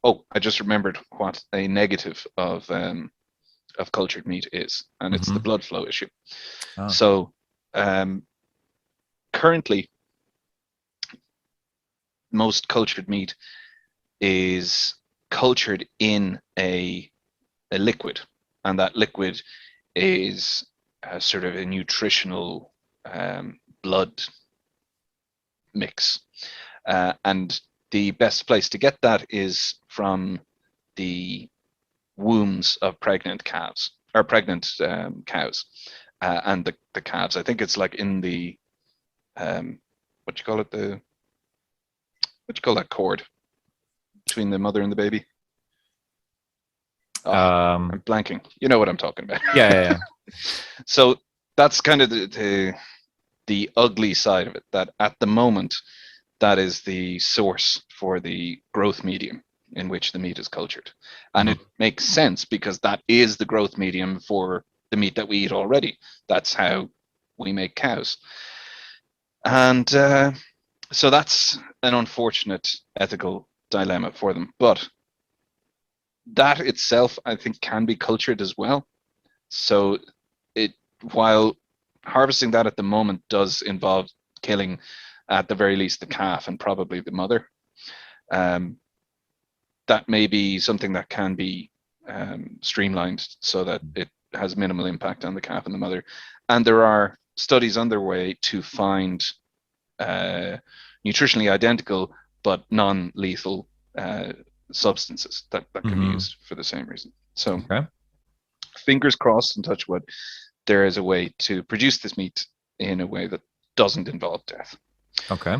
Oh, I just remembered what a negative of cultured meat is, and it's the Mm-hmm. blood flow issue. Ah. So um, currently, most cultured meat is cultured in a liquid, and that liquid is sort of a nutritional blood mix. And the best place to get that is from the wombs of pregnant calves or pregnant cows and the calves. I think it's like in the what do you call it? The what do you call that cord between the mother and the baby? Oh, I'm Um, blanking. You know what I'm talking about. yeah, yeah, yeah. So that's kind of the ugly side of it. That at the moment, that is the source for the growth medium in which the meat is cultured, and it Mhm. makes sense because that is the growth medium for the meat that we eat already. That's how we make cows, and so that's an unfortunate ethical dilemma for them. But that itself, I think, can be cultured as well. So it while harvesting that at the moment does involve killing at the very least the calf and probably the mother. Um, that may be something that can be streamlined so that it has minimal impact on the calf and the mother. And there are studies underway to find uh, nutritionally identical but non-lethal substances that can be Mm-hmm. used for the same reason. So Okay. fingers crossed and touch wood, there is a way to produce this meat in a way that doesn't involve death. Okay.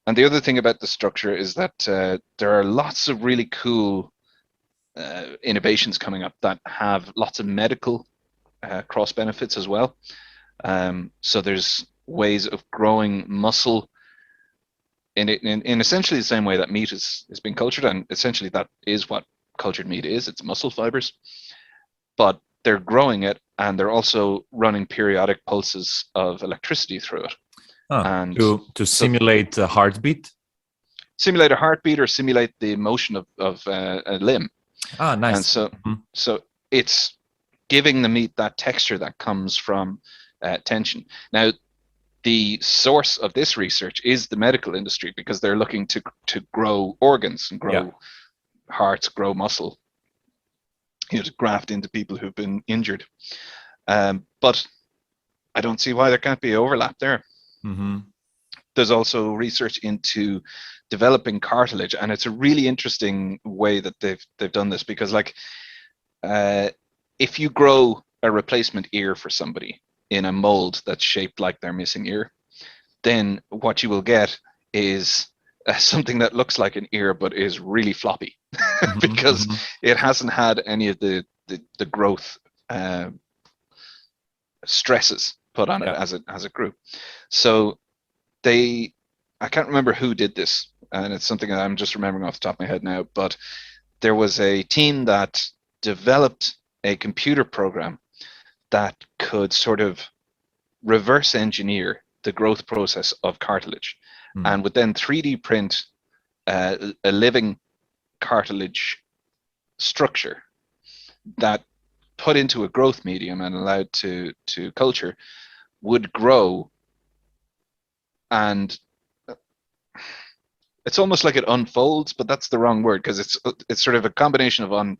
And the other thing about the structure is that there are lots of really cool innovations coming up that have lots of medical cross benefits as well. So there's ways of growing muscle in essentially the same way that meat is being cultured, and essentially that is what cultured meat is. It's muscle fibers, but they're growing it and they're also running periodic pulses of electricity through it. Ah, And to so simulate a heartbeat. simulate a heartbeat or simulate the motion of a limb. Ah, And nice. so Mhm. so it's giving the meat that texture that comes from tension. Now, the source of this research is the medical industry because they're looking to grow organs and Yeah. grow hearts, grow muscle, to graft into people who've been injured. But I don't see why there can't be overlap there. Mm-hmm. There's also research into developing cartilage, and it's a really interesting way that they've done this because, like, uh, if you grow a replacement ear for somebody in a mold that's shaped like their missing ear, then what you will get is something that looks like an ear but is really floppy Mm-hmm. because Mm-hmm. it hasn't had any of the growth uh, stresses put on it Yeah. as it grew. So they, I can't remember who did this, and it's something that I'm just remembering off the top of my head now. But there was a team that developed a computer program that could sort of reverse engineer the growth process of cartilage, Mm. and would then 3D print a living cartilage structure that put into a growth medium and allowed to culture would grow, and it's almost like it unfolds, but that's the wrong word because it's sort of a combination of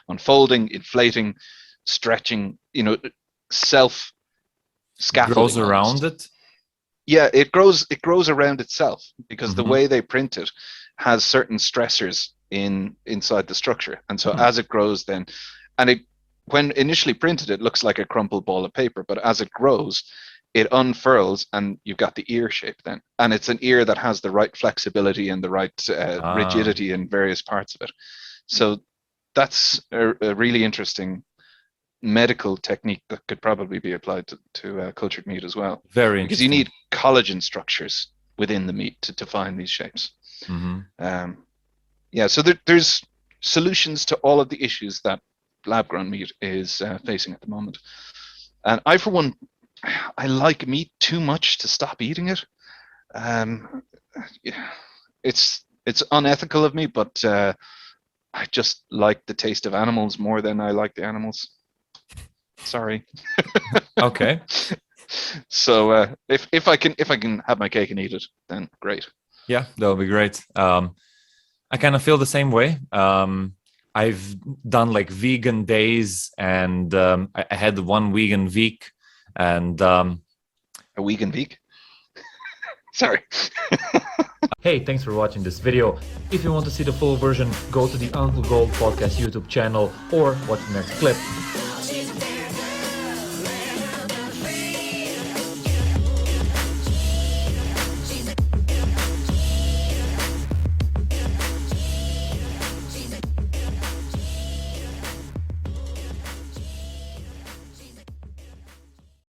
unfolding, inflating, stretching, self Grows scaffolding around almost. it. Yeah, it grows around itself because the Mm-hmm. way they print it has certain stressors inside the structure, and so Hmm. as it grows, then and it when initially printed, it looks like a crumpled ball of paper, but as it grows, it unfurls, and you've got the ear shape then, and it's an ear that has the right flexibility and the right Ah, rigidity in various parts of it. So that's a really interesting medical technique that could probably be applied to cultured meat as well, very because you interesting. need collagen structures within the meat to define these shapes. Mm-hmm. Um, yeah, so there's solutions to all of the issues that lab-grown meat is facing at the moment. And I, for one, I like meat too much to stop eating it. Um, yeah, it's unethical of me, but I just like the taste of animals more than I like the animals. Sorry. Okay. So if I can have my cake and eat it, then great. Yeah, that would be great. I kind of feel the same way. I've done like vegan days, and I had 1 vegan week, and A vegan week. Sorry. hey, thanks for watching this video. If you want to see the full version, go to the Uncle Gold Podcast YouTube channel or watch the next clip.